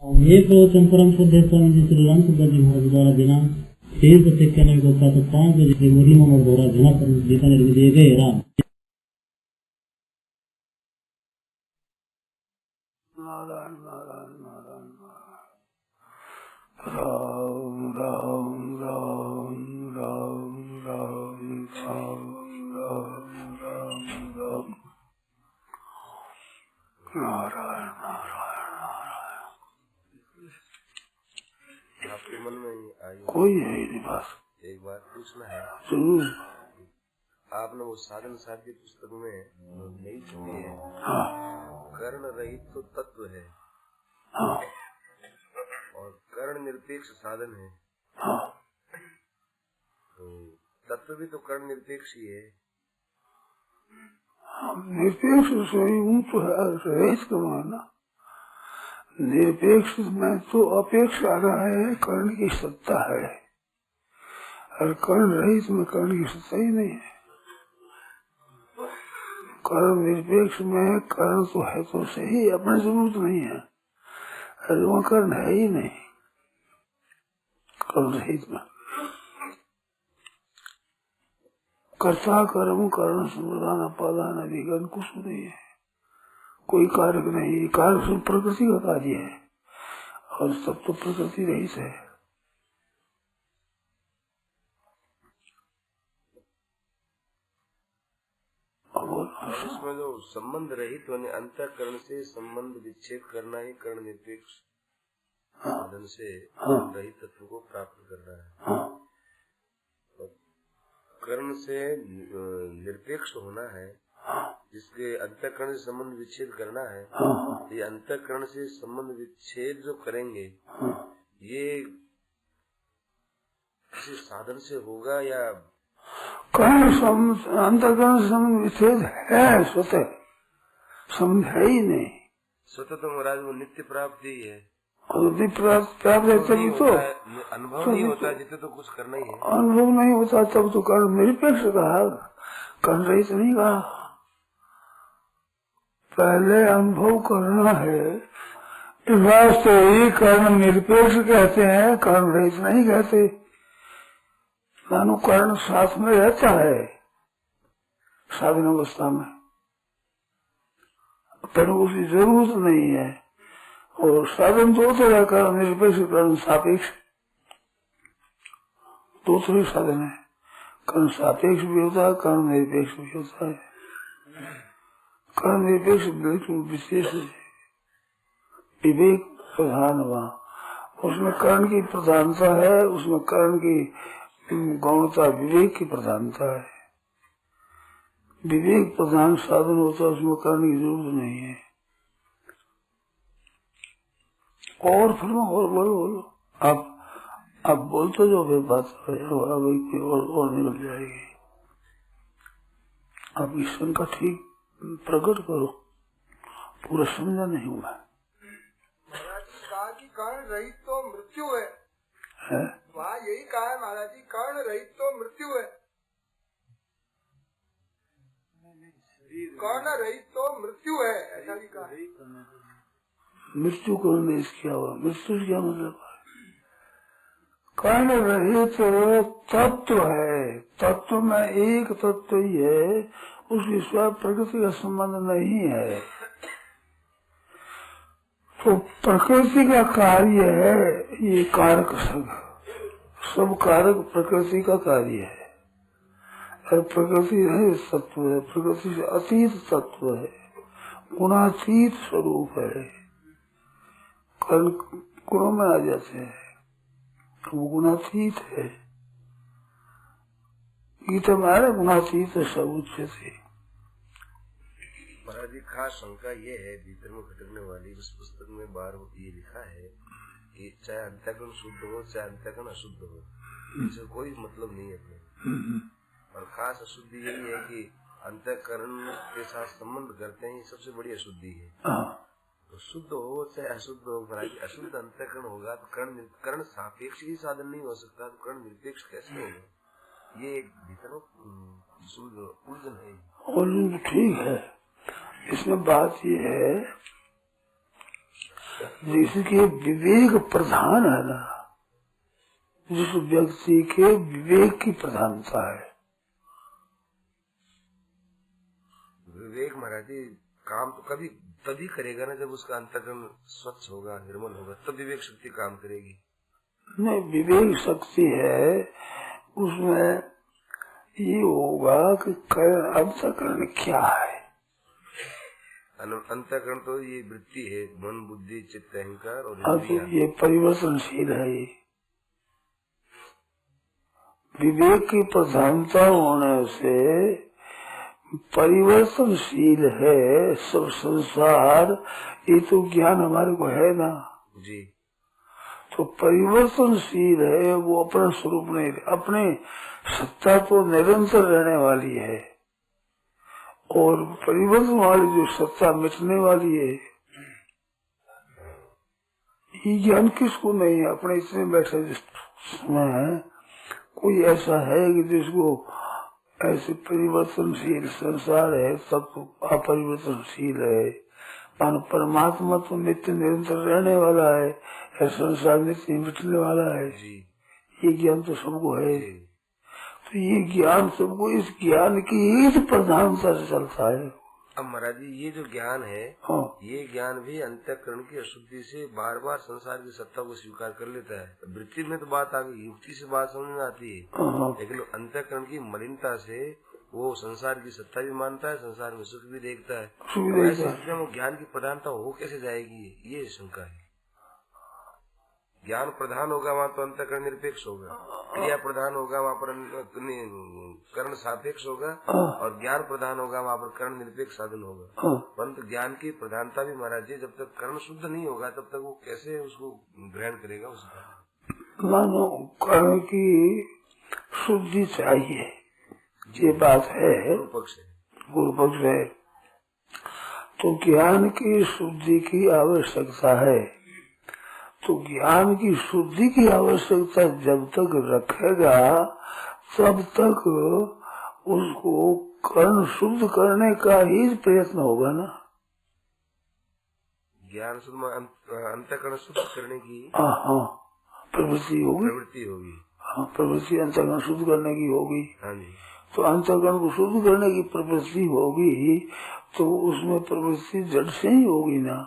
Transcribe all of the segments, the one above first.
ये प्रवचन परम श्रद्धेय स्वामी जी श्री राम सुंदर जी महाराज द्वारा दिनांक 13 को 5 बजे मुरी मनोहर द्वारा जना पर बीकानेर में दिए गए। राम नारायण नारायण नारायण राम राम राम राम राम राम राम राम राम नारायण नारायण आपके मन में आई कोई है ही नहीं। बस एक बार पूछना है जरूर। आपने वो साधन साध्य पुस्तक में नहीं छुपी है। हाँ कर्ण रहित तो तत्व है। हाँ और कर्ण निरपेक्ष साधन है। हाँ तो तत्व भी तो कर्ण निरपेक्ष ही है। निरपेक्ष सही हूँ तो है, रहित का माना निरपेक्ष में तो अपेक्षा रहा है, कर्ण की सत्ता है, और कर्ण रहित में कर्ण की सत्ता ही नहीं है। कर्ण निरपेक्ष में कर्ण तो है तो सही, अपनी जरूरत नहीं है, और वहाँ कर्ण है ही नहीं। कर्ण रहित में कर्ता कर्म कर्ण संप्रदान अपादान अधिकरण कुछ नहीं है, कोई कारक नहीं। कारक सब प्रकृति का कार्य है, और सब तो प्रकृति रहित है। इसमें जो संबंध रहित होने अंतःकरण से संबंध विच्छेद करना ही कर्ण निरपेक्ष साधन से रहित तत्व को प्राप्त करना है। कर्ण से निरपेक्ष होना है, जिसके अंतःकरण से संबंध विच्छेद करना है। ये अंतःकरण से संबंध विच्छेद जो करेंगे ये किसी साधन से होगा या कर्ण अंतःकरण से संबंध विच्छेद है, स्वतः संबंध है ही नहीं। स्वतः तो महाराज वो नित्य प्राप्ति है, और प्राप्त है तभी तो अनुभव नहीं होता, जितने तो कुछ करना ही है। अनुभव नहीं होता तब तो कर्ण निरपेक्ष कहा, कर्ण रहित नहीं कहा। पहले अनुभव करना है, इस वास्ते ही कर्ण निरपेक्ष कहते हैं, कर्ण रहित नहीं कहते। मानो कर्ण साथ में रहता है साधन अवस्था में, पर उसकी जरूरत नहीं है। और साधन दो तरह का, निरपेक्ष कर्ण सापेक्ष, दो तरह साधन है। कर्ण सापेक्ष भी होता है, कर्ण निरपेक्ष भी होता है। कर्ण निरपेक्ष बिल्कुल विशेष है, विवेक प्रधान हुआ, उसमें कर्ण की प्रधानता है, उसमें कर्ण की गौणता विवेक की प्रधानता है। विवेक प्रधान साधन होता है, उसमें कर्ण की जरूरत नहीं है। और फिर और बोलो आप बोलते जो फिर बात और निकल जाएगी। आप इस शंका ठीक प्रकट करो, पूरा समझा नहीं हुआ। महाराज जी कर्ण रहित तो मृत्यु है, वहाँ यही कहा है महाराज जी, कर्ण रहित तो मृत्यु है। कर्ण रहित तो मृत्यु है, ऐसा भी कहा है। मृत्यु कर्ण क्या हुआ? मृत्यु क्या मतलब है? कर्ण रहित तत्व है, तत्व में एक तत्व ही है, उसके सिवा प्रकृति का संबंध नहीं है। तो प्रकृति का कार्य है ये कारक सब कारक प्रकृति का कार्य है, और प्रकृति है तत्व है, प्रकृति से अतीत तत्व है, गुणातीत स्वरूप है। कर्ण गुणों में आ जाते हैं, वो गुणातीत है। गीता में आ रहा गुणातीत सब उच्च से। महाराज जी खास शंका ये है भीतर में खटकने वाली, उस पुस्तक में बार ये लिखा है कि चाहे अंतःकरण शुद्ध हो चाहे अंतःकरण अशुद्ध हो, इससे कोई मतलब नहीं है। और खास अशुद्धि यही है कि अंतःकरण के साथ संबंध करते हैं, ये सबसे बड़ी अशुद्धि है। तो शुद्ध हो चाहे अशुद्ध हो, महाराज अशुद्ध अंतःकरण होगा तो कर्ण सापेक्ष ही साधन नहीं हो सकता, तो कर्ण निरपेक्ष कैसे होगा? ये भीतर उलझन है। और ठीक है, इसमें बात ये है जिसके विवेक प्रधान है ना, जिस व्यक्ति के विवेक की प्रधानता है। विवेक महाराज जी काम तो कभी तभी करेगा ना जब उसका अंतःकरण स्वच्छ होगा, निर्मल होगा, तब विवेक शक्ति काम करेगी। नहीं, विवेक शक्ति है उसमें ये होगा कि अंतःकरण क्या है। अंतःकरण तो ये वृत्ति है, मन बुद्धि चित्त अहंकार और तो ये परिवर्तनशील है। ये विवेक की प्रधानता होने से परिवर्तनशील है सब संसार। ये तो ज्ञान हमारे को है ना जी। तो परिवर्तनशील है, वो अपना स्वरूप नहीं, अपने सत्ता तो निरंतर रहने वाली है और परिवर्तन वाली जो सत्ता मिटने वाली है। ये ज्ञान किसको नहीं है? अपने इतने बैठे जिसमें कोई ऐसा है कि जिसको ऐसे परिवर्तनशील संसार है, सब तो अपरिवर्तनशील है। परमात्मा तो नित्य निरंतर रहने वाला है, संसार नित्य मिटने वाला है जी। ये ज्ञान तो सबको है। तो ये ज्ञान सबको, इस ज्ञान की ही प्रधानता से चलता है। अब महाराज जी ये जो ज्ञान है, हाँ। ये ज्ञान भी अंतःकरण की अशुद्धि से बार बार संसार की सत्ता को स्वीकार कर लेता है। वृत्ति में तो बात आ गई, युक्ति से बात समझ में आती है, लेकिन अंतःकरण की मलिनता से वो संसार की सत्ता भी मानता है, संसार में सुख भी देखता है। तो ऐसी स्थिति में ज्ञान की प्रधानता हो कैसे जाएगी, ये शंका है। ज्ञान प्रधान होगा वहाँ तो अंतःकरण निरपेक्ष होगा, क्रिया प्रधान होगा वहाँ पर कर्ण सापेक्ष होगा, और ज्ञान प्रधान होगा वहाँ पर कर्ण निरपेक्ष साधन होगा। परंतु ज्ञान की प्रधानता भी महाराज जी जब तक कर्ण शुद्ध नहीं होगा तब तक वो कैसे उसको ग्रहण करेगा। उसका मानो कर्ण की शुद्धि चाहिए, ये बात है, गुरु पक्ष है। तो ज्ञान की शुद्धि की आवश्यकता है। तो ज्ञान की शुद्धि की आवश्यकता जब तक रखेगा तब तक उसको कर्ण शुद्ध करने का ही प्रयत्न होगा ना। ज्ञान शुद्ध अंतःकरण शुद्ध करने की प्रवृत्ति होगी। हाँ, प्रवृत्ति अंतःकरण शुद्ध करने की होगी। हाँ जी। तो अंतःकरण को शुद्ध करने की प्रवृत्ति होगी तो उसमें प्रवृत्ति जड़ से ही होगी ना।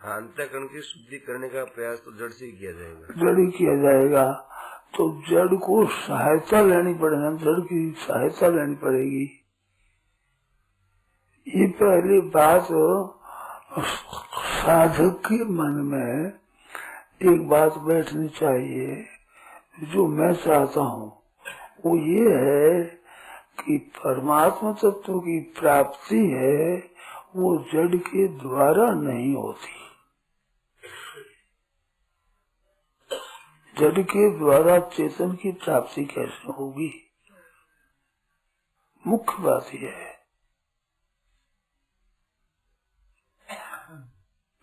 अंतःकरण की शुद्धि करने का प्रयास तो जड़ से ही किया जाएगा। जड़ ही किया जाएगा। तो जड़ को सहायता लेनी पड़ेगी, जड़ की सहायता लेनी पड़ेगी। ये पहली बात साधक के मन में एक बात बैठनी चाहिए, जो मैं चाहता हूँ वो ये है कि परमात्मा तत्व की प्राप्ति है वो जड़ के द्वारा नहीं होती। जड़ के द्वारा चेतन की प्राप्ति कैसे होगी? मुख्य बात यह है,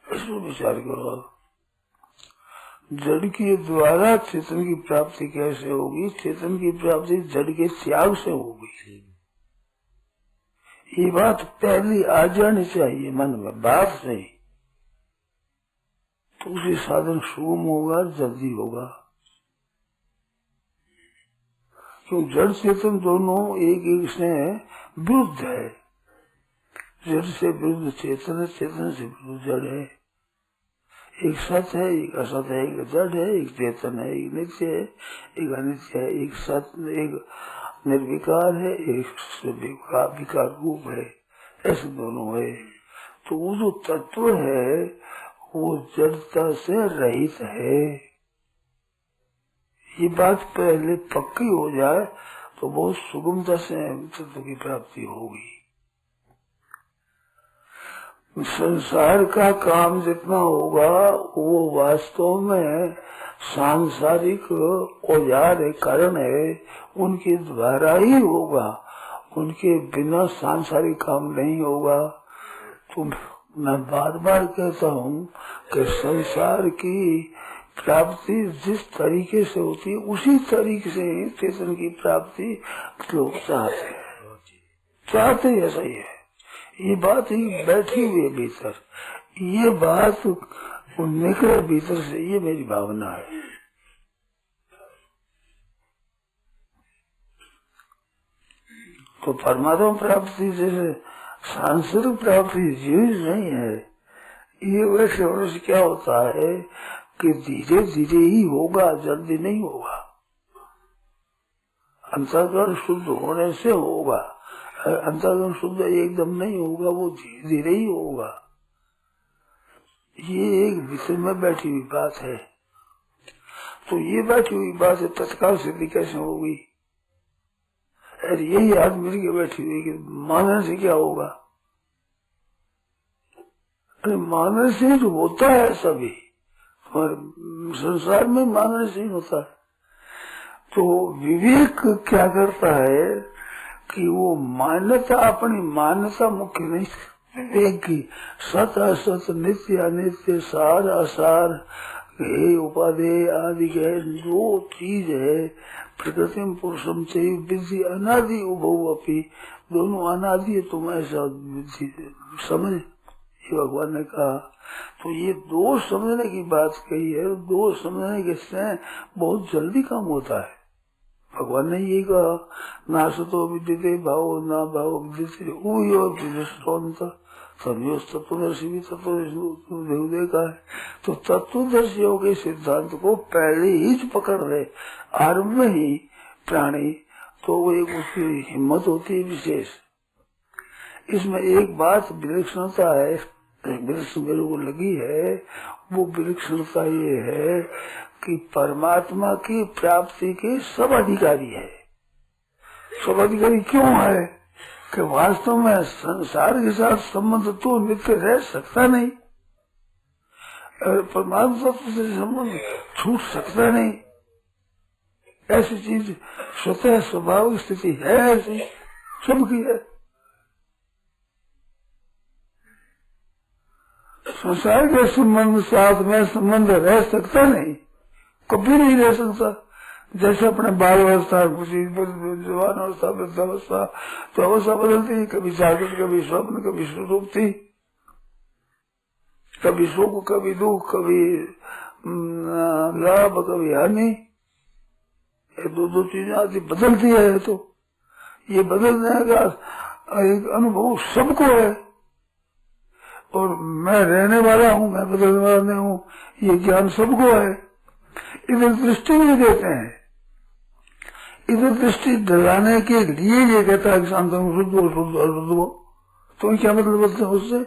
इसमें विचार करो। जड़ के द्वारा चेतन की प्राप्ति कैसे होगी? चेतन की प्राप्ति जड़ के त्याग से होगी। ये बात पहली आ जानी चाहिए मन में, बात नहीं तो उसे साधन सुगम होगा, जल्दी होगा। क्यों? जड़ चेतन दोनों एक एक से विरुद्ध है। जड़ से विरुद्ध चेतन है, चेतन से विरुद्ध जड़ है। एक सत्य है, एक असत है, एक जड़ है, एक चेतन है, एक नित्य है, एक अनित्य है, एक सत्य, एक निर्विकार है, एक विकार रूप है। ऐसे दोनों है। तो वो जो तत्व है वो जड़ता से रहित है। ये बात पहले पक्की हो जाए तो बहुत सुगमता से तत्व की प्राप्ति होगी। संसार का काम जितना होगा वो वास्तव में सांसारिक औजार है, कारण है, उनके द्वारा ही होगा। उनके बिना सांसारिक काम नहीं होगा। तो मैं बार बार कहता हूँ कि संसार की प्राप्ति जिस तरीके से होती है उसी तरीके से चेतन की प्राप्ति लोग चाहते हैं, ऐसा ही है। ये बात ही बैठी हुई है भीतर, ये बात निकले भीतर से, ये मेरी भावना है। तो परमात्मा प्राप्ति जैसे सांसारिक प्राप्ति जीवित नहीं है, ये वैसे होने से क्या होता है कि धीरे धीरे ही होगा, जल्दी नहीं होगा। अंतःकरण शुद्ध होने से होगा, अंतःकरण शुद्ध एकदम नहीं होगा, वो धीरे धीरे ही होगा। ये एक विषय में बैठी हुई बात है। तो ये बैठी हुई बात है, तत्काल सिद्धि कैसे होगी? अरे यही आदमी मिल के बैठी हुई कि मानने से क्या होगा? अरे मानने से जो होता है सभी, और संसार में मानने से ही होता है। तो विवेक क्या करता है कि वो मान्यता, अपनी मान्यता मुख्य नहीं, विवेक की सत असत, नित्य अनित्य, सार असार, हे उपादेय आदि के जो चीज है, प्रकृति पुरुषम से विधि अनादि उभव अपी, दोनों अनादि है, तुम ऐसा समझ, ये भगवान ने कहा। तो ये दो समझने की बात कही है, दो समझने के से बहुत जल्दी काम होता है। भगवान ने ये कहा, ना सतो विद्यते भाव ना भाव विद्यते उयोत तत्वदर्शी भी तत्वदर्शी का है। तो तत्वदर्शियों के सिद्धांत को पहले ही पकड़ रहे, आरंभ में ही प्राणी, तो वो एक उसकी हिम्मत होती है विशेष। इसमें एक बात विलक्षणता है, विलक्षण मेरे को लगी है, वो विलक्षणता ये है कि परमात्मा की प्राप्ति के सब अधिकारी है। सब अधिकारी क्यों है कि वास्तव में संसार के साथ संबंध तो नित्य रह सकता नहीं, परमात्मा से संबंध छूट सकता नहीं। ऐसी चीज स्वतः स्वाभाविक स्थिति है, ऐसी सबकी है। संसार के संबंध साथ में संबंध रह सकता नहीं, कभी नहीं रह सकता। जैसे अपने बाल अवस्था, जवान अवस्था, वृद्धावस्था, तो अवस्था बदलती है, कभी जागृत, कभी स्वप्न, कभी सुषुप्ति, कभी सुख, कभी दुख, कभी लाभ, कभी हानि, ये दो चीजें आती बदलती है। तो ये बदलने का एक अनुभव सबको है, और मैं रहने वाला हूँ, मैं बदलने वाला नहीं हूँ, ये ज्ञान सबको है। इधर दृष्टि भी देते हैं, इधर दृष्टि डराने के लिए ये कहता है कि शांतम शुद्ध हो, शुद्ध हो, शुद्ध हो। तो क्या मतलब बोलते हैं उससे?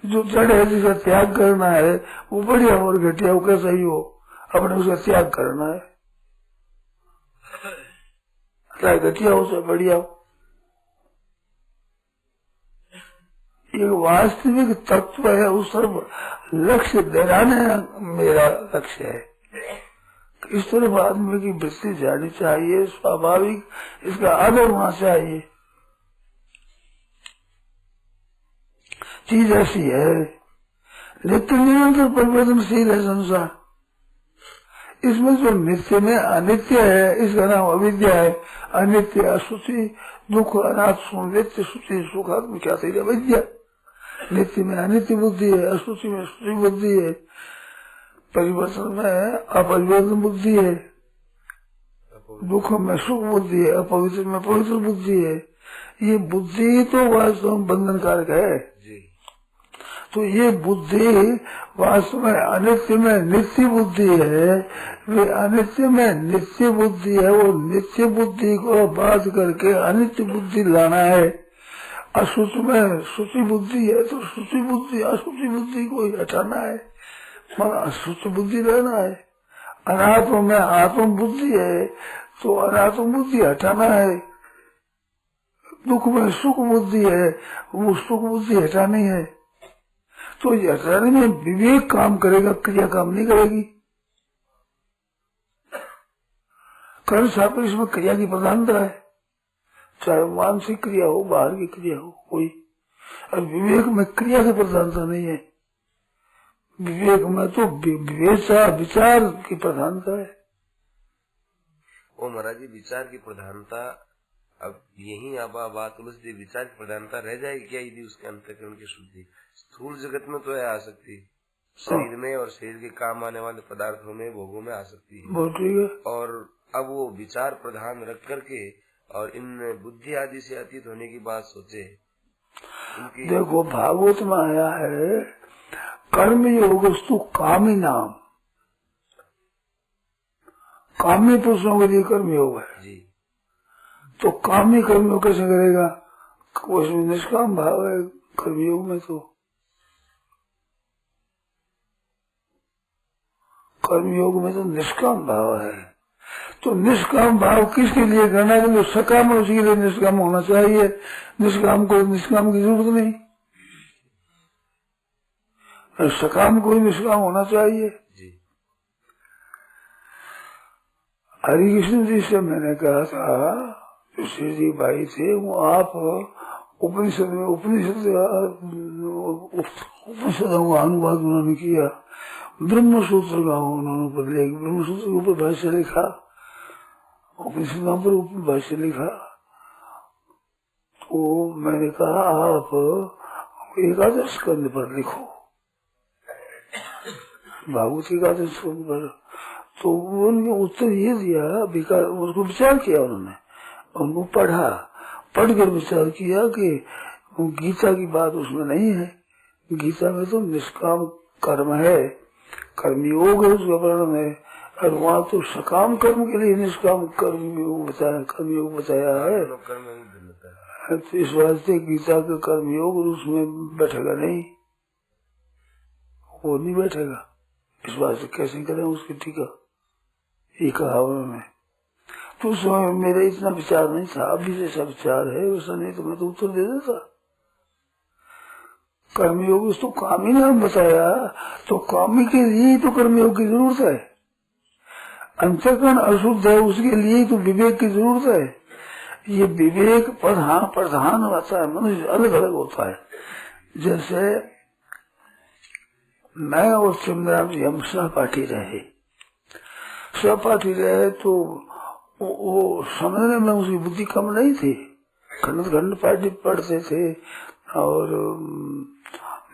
जो जड़ है जिसका त्याग करना है, वो बढ़िया और घटिया हो कैसा ही हो, अपने उसका त्याग करना है, चाहे घटिया हो चाहे बढ़िया हो। ये वास्तविक तत्व है, उस तरफ लक्ष्य दिलाने मेरा लक्ष्य है। इस तरफ आदमी की वृत्ति जानी चाहिए, स्वाभाविक इसका आदर होना चाहिए। चीज ऐसी है, नित्य निरंतर परिवर्तनशील है संसार। इसमें जो नित्य में अनित्य है, इसका नाम अविद्या है। अनित्य, अशुचि, दुख, अनाथ, नित्य, शुचि, सुखात्म, क्या थी अविद्या। नित्य में अनित्य बुद्धि है, अशुचि में शुचि बुद्धि है, परिवर्तन में अपरिवर्तन बुद्धि है, दुख में सुख बुद्धि है, अपवित्र में पवित्र बुद्धि है। ये बुद्धि तो वास्तव में बंधन कारक है। तो ये बुद्धि वास्तव में अनित्य में नित्य बुद्धि है, वे अनित्य में नित्य बुद्धि है। वो नित्य बुद्धि को बात करके अनित्य बुद्धि लाना है। अशुच में शुचि बुद्धि है, तो शुचि बुद्धि अशुचि बुद्धि को हटाना है, अशुच बुद्धि रहना है। अनात्म में आत्म बुद्धि है, तो अनात्म बुद्धि हटाना है। दुख में सुख बुद्धि है, वो सुख बुद्धि हटानी है। तो ये हटाने में विवेक काम करेगा, क्रिया काम नहीं करेगी। कर्म सापेक्ष में क्रिया की प्रधानता है, चाहे मानसिक क्रिया हो, बाहर की क्रिया हो कोई। और विवेक में क्रिया की प्रधानता नहीं है, विवेक में तो विचार की प्रधानता है। वो महाराज जी, विचार की प्रधानता अब यही अब बात उलझती, विचार की प्रधानता रह जाएगी क्या यदि उसके अंतःकरण की शुद्धि? स्थूल जगत में तो है आसक्ति, शरीर में और शरीर के काम आने वाले पदार्थों में, भोगों में आसक्ति है। बहुत ठीक है। और अब वो विचार प्रधान रख करके और इन बुद्धि आदि से अतीत होने की बात सोचे। देखो भागवत में आया है कर्म योगस्तु कामी नाम, कामी पुरुषों के लिए कर्म योग है जी। तो कामी कर्म योग कैसे करेगा? उसमें निष्काम भाव है कर्म योग में, तो कर्म योग में तो निष्काम भाव है। तो निष्काम भाव किसके लिए करना है? जो सकाम है उसी के लिए निष्काम होना चाहिए, निष्काम को निष्काम की जरूरत नहीं, सकाम को निष्काम होना चाहिए। हरिकृष्ण जी से मैंने कहा था, श्री जी भाई थे, वो आप उपनिषदों का अनुवाद उन्होंने किया, ब्रह्म सूत्र का उन्होंने ऊपर ब्रह्म सूत्र के ऊपर भाष्य लिखा, उपनिषदों पर ऊपर भाष्य लिखा। तो मैंने कहा आप एकादश स्कंद पर लिखो, भागवत एकादश स्कंद पर। तो उन्होंने उत्तर ये दिया, उसको विचार किया उन्होंने, उनको पढ़ा, पढ़कर विचार किया कि गीता की बात उसमें नहीं है, गीता में तो निष्काम कर्म है, कर्म योग है उसका वर्णन है, और वहाँ तो सकाम कर्म के लिए निष्काम कर्म योग बताया है। तो इस वास्ते गीता का कर्म योग उसमें बैठेगा नहीं, वो नहीं बैठेगा। इस वास्ते कैसे करें उसकी टीका, ये कहा उन्होंने। तो उस समय मेरा इतना विचार नहीं था, अभी जैसा विचार है वैसा नहीं तो मैं तो उत्तर दे देता। कर्मयोग उसको कामी नाम बताया, तो कामी के लिए तो कर्मयोग की जरूरत है। अंतःकरण अशुद्ध है, उसके लिए तो विवेक की जरूरत है। ये विवेक प्रधान होता है, मनुष्य अलग अलग होता है। जैसे मैं और चंद्राम जी हम सहपाठी रहे तो वो समझने में उसकी बुद्धि कम नहीं थी, खंड पाठी पढ़ते थे और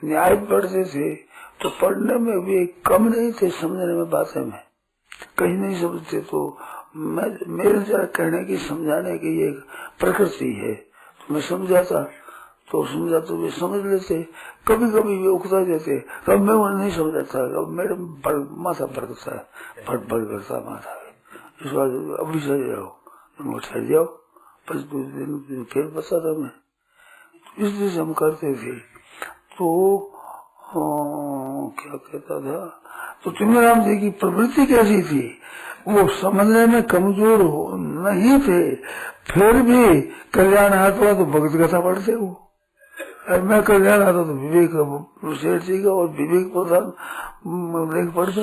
न्याय पढ़ते थे, तो पढ़ने में भी कम नहीं थे, समझने में बातें में कहीं नहीं समझते। तो मेरे जरा कहने की समझाने की एक प्रकृति है, तो मैं समझाता तो वे समझ लेते, कभी कभी वे उकता देते, कब मैं उन्हें नहीं समझाता, कब मेरे माथा भड़कता है, फट करता माथा। इस बार अभी चले जाओ, ठहर जाओ, 5 दिन फिर बताता मैं। इसलिए हम करते थे। तो क्या कहता था, तो तुलसीराम जी की प्रवृत्ति कैसी थी, वो समझने में कमजोर नहीं थे, फिर भी कल्याण आता तो भगवत कथा पढ़ते वो, और मैं कल्याण आता तो विवेक सेठ जी का और विवेक प्रधान लेख पढ़ता,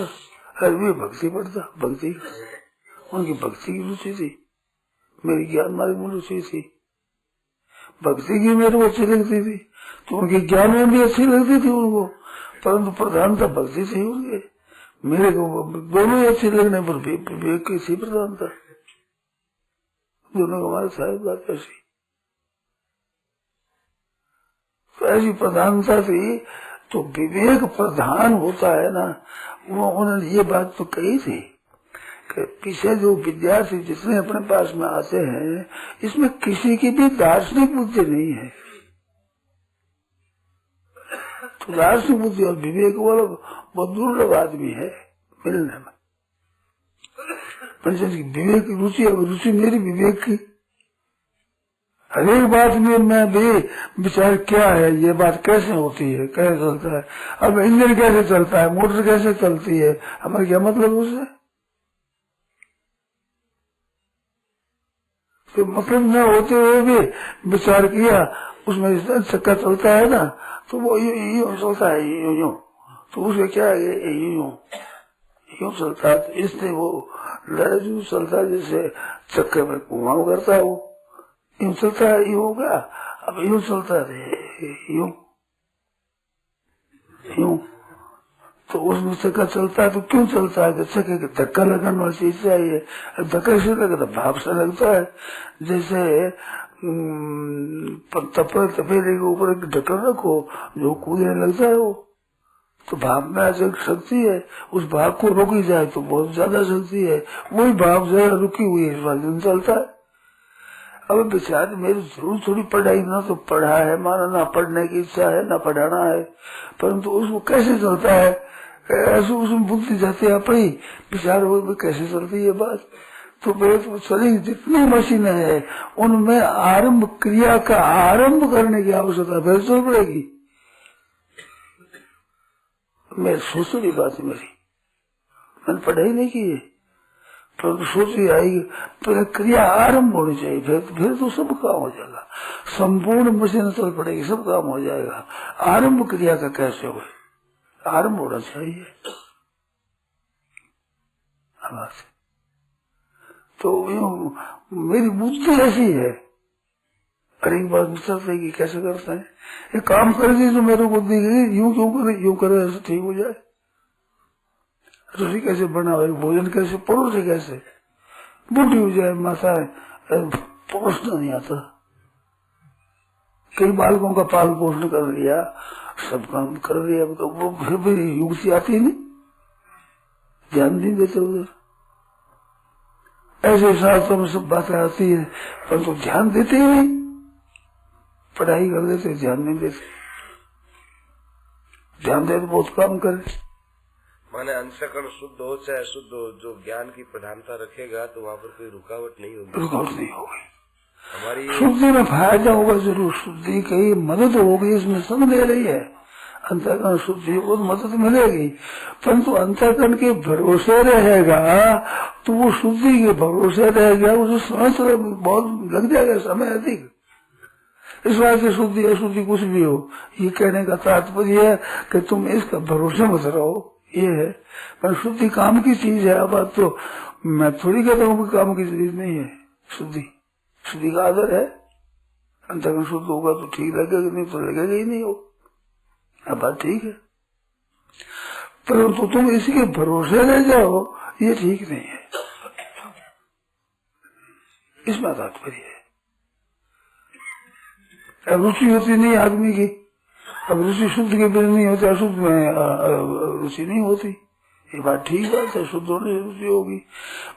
और भी भक्ति पढ़ता। भक्ति उनकी भक्ति की रुचि थी, मेरी ज्ञान मार्ग में रुचि थी, भक्ति की मेरे को अच्छी लगती थी, तो उनके ज्ञान में भी अच्छी लगती थी उनको, परंतु प्रधानता भक्ति से ही उनके, मेरे को दोनों ही अच्छी लगने पर विवेक की सी प्रधानता, दोनों हमारे साथ बात ऐसी तो ऐसी प्रधानता थी। तो विवेक प्रधान होता है ना, वो उन्होंने ये बात तो कही थी कि पीछे जो विद्यार्थी जितने अपने पास में आते हैं, इसमें किसी की भी दार्शनिक बुद्धि नहीं है। तो दार्शनिक बुद्धि और विवेक वाला बहुत दुर्लभ आदमी है मिलने में। विवेक की रुचि है, रुचि मेरी विवेक की, हर एक बात में मैं भी विचार क्या है, ये बात कैसे होती है, कैसे चलता है, अब इंजन कैसे चलता है, मोटर कैसे चलती है, हमारा क्या मतलब उससे, तो मतलब न होते हुए भी विचार किया, उसमें चक्का चलता है ना, तो वो यूं चलता है, यूं तो उसका क्या है, यूं चलता है। तो इसलिए वो लड़जू चलता है, जैसे चक्के में घुमाव करता है, वो यूं चलता है, यूं हो गया, अब यूं चलता है, यूं तो उसमें चक्का चलता है तो क्यों चलता है? चक्के के धक्का लगाने वाली चीज चाहिए। धक्का से लगा तो भाप से लगता है। जैसे तपेले के ऊपर एक ढक्कन रखो, जो कूदने लगता है वो तो भाप में ऐसी शक्ति है, उस भाप को रोकी जाए तो बहुत ज्यादा शक्ति है। वही भाप जरा रुकी हुई है, इस बात में चलता है। अब बेचारे मेरी जरूर थोड़ी पढ़ाई, ना तो पढ़ा है माना, ना पढ़ने की इच्छा है, ना पढ़ाना है, परंतु उसको कैसे चलता है ऐसे उसमें बुद्धि जाती है अपनी, बेचारे वो कैसे चलती है बात। तो तो चलेगी। जितनी मशीनें है उनमें आरंभ क्रिया का आरंभ करने की आवश्यकता फिर चल पड़ेगी। मैं सोच रही बात है मेरी, मैंने पढ़ाई नहीं की है, परंतु सोच रही आएगी प्रक्रिया आरंभ होनी चाहिए, फिर तो सब काम हो जाएगा। संपूर्ण मशीन चल पड़ेगी, सब काम हो जाएगा। आरंभ क्रिया का कैसे हो? आरंभ होना चाहिए। तो मेरी बुद्धि ऐसी है, अरे एक बात चलते कि कैसे करते हैं, ये काम करेगी तो मेरे को दिखेगी, यूं क्यों करे, यूं करे ऐसे ठीक हो जाए। रसोई कैसे बनाओ, भोजन कैसे परोसे, कैसे बूढ़ी हो जाए माता परोसना नहीं आता। कई बालकों का पाल पोषण कर दिया, सब काम कर दिया, तो वो फिर भी युक्ति आती नहीं, ध्यान नहीं देते उधर। ऐसे शास्त्रों में सब बातें आती है, परंतु ध्यान देते ही नहीं, पढ़ाई कर देते, ध्यान नहीं देते। ध्यान दे तो बहुत काम करे। माने अंतःकरण शुद्ध हो चाहे अशुद्ध हो, जो ज्ञान की प्रधानता रखेगा तो वहाँ पर कोई रुकावट नहीं होगी। रुकावट नहीं होगी। हमारी शुद्धि में फायदा होगा जरूर, शुद्धि की मदद होगी, इसमें सब ले रही है। अंतःकरण शुद्धि को मदद मिलेगी, परंतु अंतःकरण के भरोसे रहेगा तो वो शुद्धि के भरोसे रहेगा, उसे समय बहुत लग जाएगा, समय अधिक। इस बात से शुद्धि अशुद्धि कुछ भी हो, ये कहने का तात्पर्य है कि तुम इसका भरोसे मत रहो, ये है। पर शुद्धि काम की चीज है। अब तो मैं थोड़ी कहता हूँ कि काम की चीज नहीं है शुद्धि, शुद्धि का आदर है। अंतःकरण शुद्ध होगा तो ठीक लगेगा, नहीं तो लगेगा ही नहीं हो। अब बात ठीक है, परंतु तुम इसी के भरोसे रह जाओ, ये ठीक नहीं है। इसमें तात्पर्य है। रुचि होती नहीं आदमी की, अब रुचि शुद्ध के बिना नहीं होती, अशुद्ध में रुचि नहीं होती। ये बात ठीक बात है, शुद्ध होने से रुचि होगी,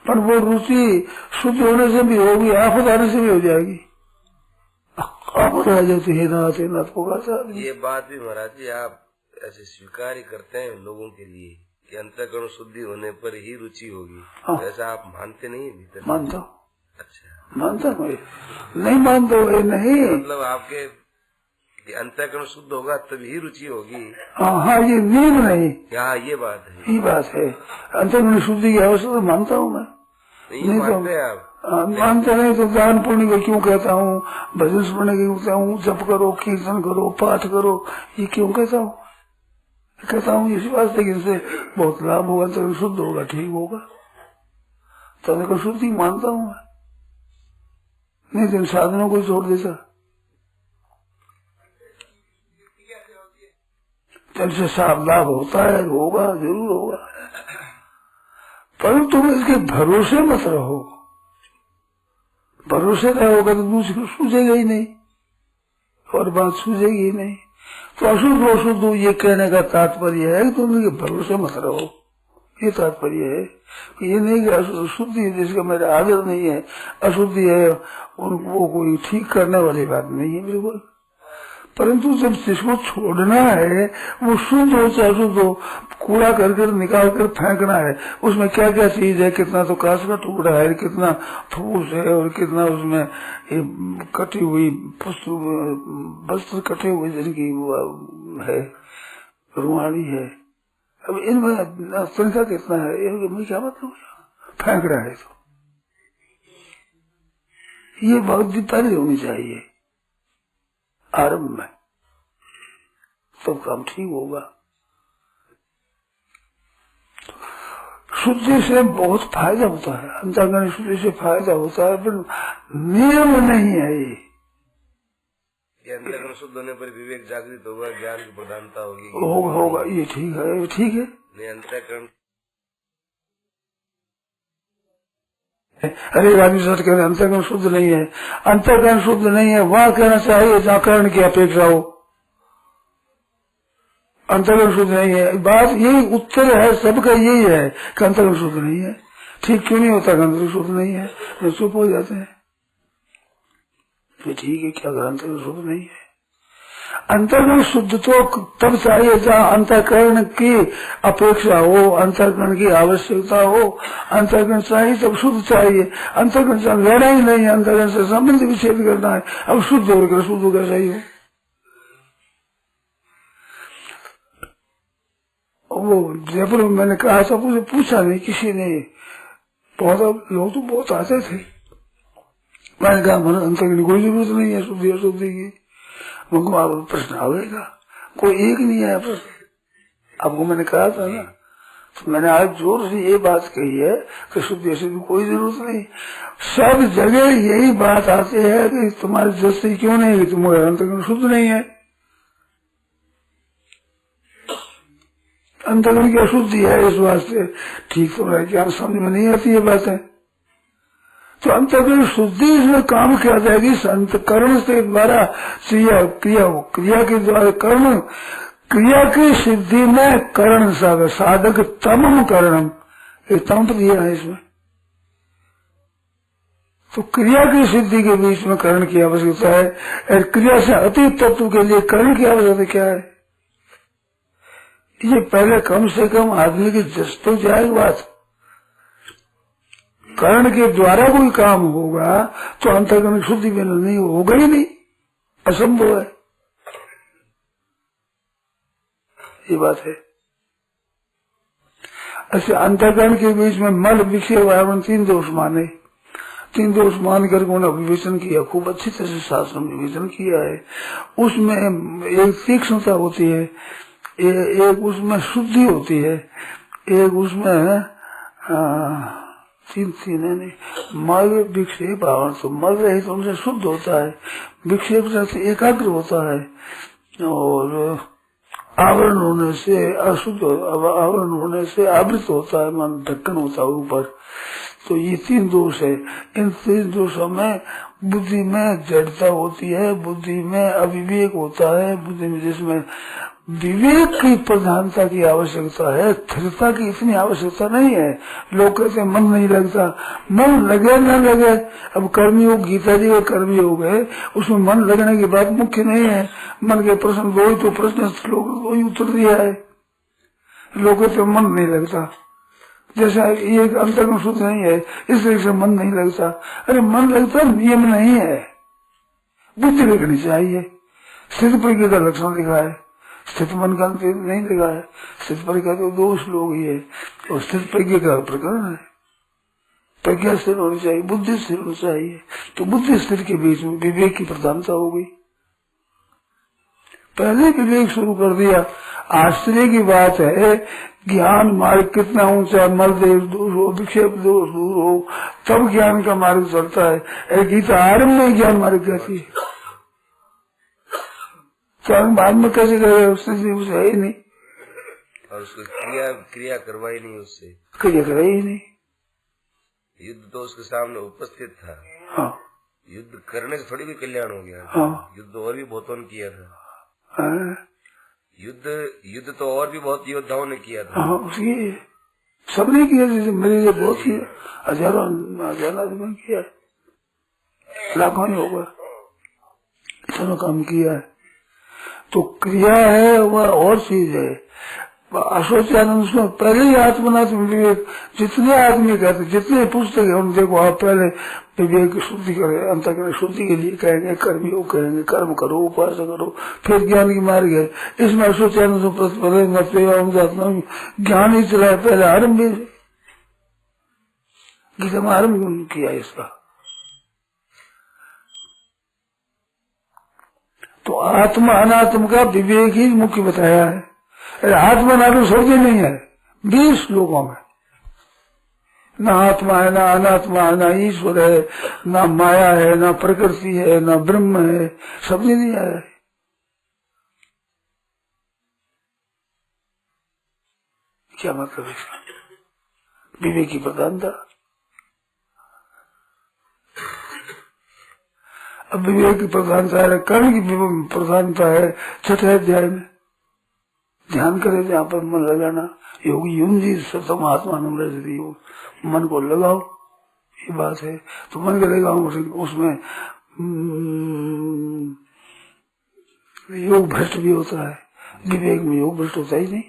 पर वो रुचि शुद्ध होने से भी होगी, आफत आने से भी हो जाएगी। आफत आ जाती है, नाथ पुकारता। ये बात भी महाराज जी आप ऐसे स्वीकार ही करते हैं लोगों के लिए कि अंतःकरण शुद्धि होने पर ही रुचि होगी। हाँ। ऐसा आप मानते नहीं भीतर? मानता हूँ। अच्छा, मानता हूँ, नहीं मानता हूँ नहीं, मतलब आपके अंतःकरण शुद्ध होगा तभी रुचि होगी। हाँ, ये नियम नहीं। यहाँ ये बात है, ये बात है। अंतःकरण शुद्धि की आवश्यकता मानता हूँ मैं। नहीं मानते तो आप? मानते नहीं तो दान पुण्य को क्यों कहता हूँ, भजन सुनने के कहता हूँ, जप करो, कीर्तन करो, पाठ करो, ये क्यों कहता हूँ? कहता हूँ इसी वास्ते कि इनसे बहुत लाभ होगा, अंतःकरण शुद्ध होगा, ठीक होगा, तो अंतःकरण शुद्धि मानता हूँ मैं। नहीं तो साधनों को छोड़ देता, से साफ लाभ होता है, होगा, जरूर होगा, परंतु तुम इसके भरोसे मत रहो। भरोसे रहोगा तो दूसरी सूझेगा ही नहीं, और बात सूझेगी ही नहीं। तो अशुद्ध अशुद्ध ये कहने का तात्पर्य है कि तुम इनके भरोसे मत रहो, ये तात्पर्य है। ये नहीं कि शुद्धि है जिसका मेरा आदर नहीं है, अशुद्धि है वो कोई ठीक करने वाली बात नहीं है बिल्कुल। परंतु जब जिसको छोड़ना है वो शुद्ध हो चाहे अशुद्ध हो, कूड़ा कर निकाल कर फेंकना है, उसमें क्या क्या चीज है, कितना तो कांच का टुकड़ा है, कितना फूस है, और कितना उसमें कटी हुई वस्त्र कटे हुए जिनकी है, रुहानी है। अब इनमें संख्या कितना है, इनमें क्या मतलब फेंक रहा है, तो ये बहुत पहले होनी चाहिए आरंभ में, सब काम ठीक होगा। शुद्धि से बहुत फायदा होता है, अंतःकरण शुद्धि से फायदा होता है, पर नियम नहीं है ये। अंतःकरण शुद्ध होने पर विवेक जागृत होगा, ज्ञान की प्रधानता होगी। होगा, ये ठीक है, ठीक है, अंतःकरण। अरे आदमी सच कह रहे अंतःकरण शुद्ध नहीं है, अंतःकरण शुद्ध नहीं है वहाँ कहना चाहिए जहाँ करण की अपेक्षा हो। अंतःकरण शुद्ध नहीं है, बात यही उत्तर है सबका, यही है कि अंतःकरण शुद्ध नहीं है। ठीक क्यों नहीं होता? अंतःकरण शुद्ध नहीं है, तो चुप हो जाते हैं। तो ठीक है, क्या अंतःकरण शुद्ध नहीं है? अंतःकरण शुद्ध तो तब चाहिए जहाँ अंतःकरण की अपेक्षा हो, अंतःकरण की आवश्यकता हो। अंतःकरण चाहिए तब शुद्ध चाहिए। अंतःकरण से लेना ही नहीं है, अंतःकरण से संबंध विच्छेद करना है। अब शुद्ध होकर शुद्ध का चाहिए। वो जयपुर में मैंने कहा था, मुझे पूछा नहीं किसी ने, बहुत लोग तो बहुत आते थे। मैंने कहा मन अंतःकरण की कोई जरूरत नहीं है शुद्धि अशुद्धि की। मुझको आप प्रश्न आवेगा, कोई एक नहीं है प्रश्न। आपको मैंने कहा था ना, तो मैंने आज जोर से ये बात कही है कि शुद्धि अशुद्धि कोई जरूरत नहीं। सब जगह यही बात आती है कि तुम्हारी दृष्टि क्यों नहीं है, तुम्हारा अंतःकरण शुद्ध नहीं है। अंतःकरण की अशुद्धि है, इस वास्ते ठीक तुम्हारा ज्ञान समझ में नहीं आती है बातें। तो अंतःकरण शुद्धि इसमें काम किया जाएगी अंतःकरण से द्वारा क्रिया के द्वारा कर्म, क्रिया की सिद्धि में करण साधक तमम करणम, ये तम दिया है इसमें। तो क्रिया की सिद्धि के बीच में करण की आवश्यकता है, और क्रिया से अतीत तत्व के लिए करण की आवश्यकता क्या है? ये पहले कम से कम आदमी की जस तो जाए बात। कर्ण के द्वारा कोई काम होगा तो अंतःकरण शुद्धि में नहीं होगा ही नहीं, असंभव है। ये बात है। अच्छा, अंतःकरण के बीच में मल विक्षेप आवरण 3 दोष माने, 3 दोष मान कर उन्होंने विवेचन किया, खूब अच्छी तरह से शास्त्र में विवेचन किया है। उसमें एक तीक्ष्णता होती है, एक उसमें शुद्धि होती है, एक उसमें तीन है नहीं। मल विक्षेप आवरण, तो मल रहे तो उनसे शुद्ध होता है, विक्षेप से एकाग्र होता है, और आवरण होने से अशुद्ध, आवरण होने से आवृत होता है, मन ढक्कन होता है ऊपर। तो ये 3 दोष है। इन 3 दोषों में बुद्धि में जड़ता होती है, बुद्धि में अविवेक होता है, बुद्धि में जिसमें विवेक की प्रधानता की आवश्यकता है, स्थिरता की इतनी आवश्यकता नहीं है। लोग कहते मन नहीं लगता, मन लगे न लगे। अब कर्मयोग, गीता जी के कर्मयोग है, उसमें मन लगने की बात मुख्य नहीं है। मन के प्रश्न दो ही तो प्रश्न लोग दो ही उत्तर दिया है। लोग कहते मन नहीं लगता, जैसा ये अंतःकरण शुद्ध नहीं है इसलिए से मन नहीं लगता। अरे मन लगता नियम नहीं है, बुद्धि लगनी चाहिए। स्थित प्रज्ञा का लक्षण लिखा है, स्थित मन का नहीं लिखा है। स्थित प्रज्ञा तो 2 श्लोक ही है, और स्थित प्रज्ञा का प्रकरण है। प्रज्ञा स्थिर होनी चाहिए, बुद्धि स्थिर होनी चाहिए। तो बुद्धि स्थिर के बीच में विवेक की प्रधानता हो गई। पहले विवेक शुरू कर दिया। आश्चर्य की बात है, ज्ञान मार्ग कितना ऊंचा, मल देश दूर हो, विक्षेप दोष दूर हो, तब ज्ञान का मार्ग चलता है। गीता आरम्भ में ज्ञान मार्ग कहती है, तो बाद में कैसे करे? उससे है ही नहीं, और उसको क्रिया करवाई नहीं, उससे क्रिया कराई ही नहीं। युद्ध तो उसके सामने उपस्थित था। हाँ, युद्ध करने से थोड़ी भी कल्याण हो गया। हाँ, युद्ध और भी बहुतों ने किया था। हाँ, युद्ध तो और भी बहुत योद्धाओं ने किया था। हाँ, उसकी सबने किया, जैसे मेरे लिए बहुत ही हजारों आदमी किया, लाखों ही होगा, इतना काम किया है। तो क्रिया है वह और चीज है। अशोचानंद उसमें पहले ही आत्मनात्म विवेक, जितने आदमी कहते, जितने पुस्तक है उन देखो, आप पहले विवेक शुद्धि करें, अंतःकरण शुद्धि के लिए कहेंगे, कर्मयोग कहेंगे, कर्म करो, उपासना करो, फिर ज्ञान की मार्ग है। इसमें अशोचानंद ज्ञान ही चला है, पहले आरम्भ गीता में आरम्भ किया इसका। तो आत्मा अनात्म का विवेक ही मुख्य बताया है। आत्मा अनात्म शब्द ही नहीं है 20 श्लोकों में। न आत्मा है, न अनात्मा है, न ईश्वर है, न माया है, न प्रकृति है, न ब्रह्म है, शब्द ही नहीं आया है। क्या मतलब इसका? विवेक की प्रधानता। अब विवेक की प्रधानता है, कर्ण की प्रधानता है छठे अध्याय में। ध्यान करे जहाँ पर मन लगाना, योगी युन जी सतम आत्मा योग, मन को लगाओ, ये बात है। तो मन को लगाओ, उसमें योग भ्रष्ट भी होता है, विवेक में योग भ्रष्ट होता ही नहीं।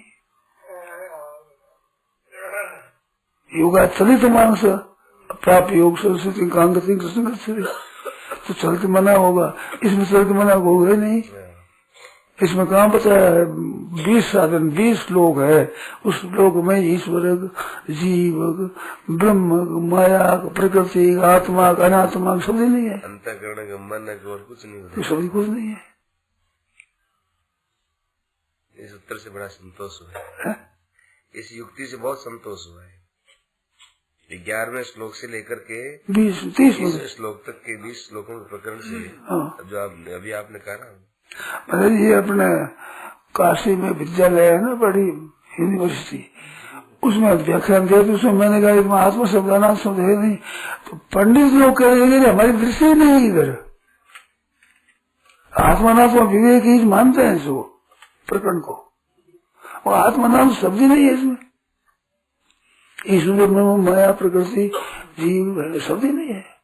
योगा चलित मानस प्राप्त योग सरस्वती कांगति कृष्ण, तो चलते मना होगा, इसमें चलते मना होगा ही नहीं। इसमें कहाँ बताया है? 20 साधन, 20 श्लोक है। उस श्लोक में ईश्वर, जीव, ब्रह्म, माया, प्रकृति, आत्मा, अनात्मा शब्द नहीं है। अंतःकरण, मन और कुछ नहीं होता, तो शब्द कुछ नहीं है। इस उत्तर से बड़ा संतोष हुआ है, इस युक्ति से बहुत संतोष हुआ है। 11वें श्लोक से लेकर के 20-30 श्लोक तक के 20 श्लोकों के प्रकरण से जो अभी आपने कहा ना, मतलब ये अपने काशी में विद्यालय है ना, बड़ी यूनिवर्सिटी, उसमें व्याख्यान दिया, तो उसमें मैंने कहा इसमें आत्मा शब्द अनाथ शब्द है नहीं। तो पंडित लोग कह रहे हैं हमारी दृष्टि ही नहीं है इधर, आत्मानात्मा विवेक ही मानते हैं इसको, प्रकरण को, और आत्मानाम शब्द ही नहीं है इसमें। ईश्वर में माया, प्रकृति, जीव शब्द ही नहीं है।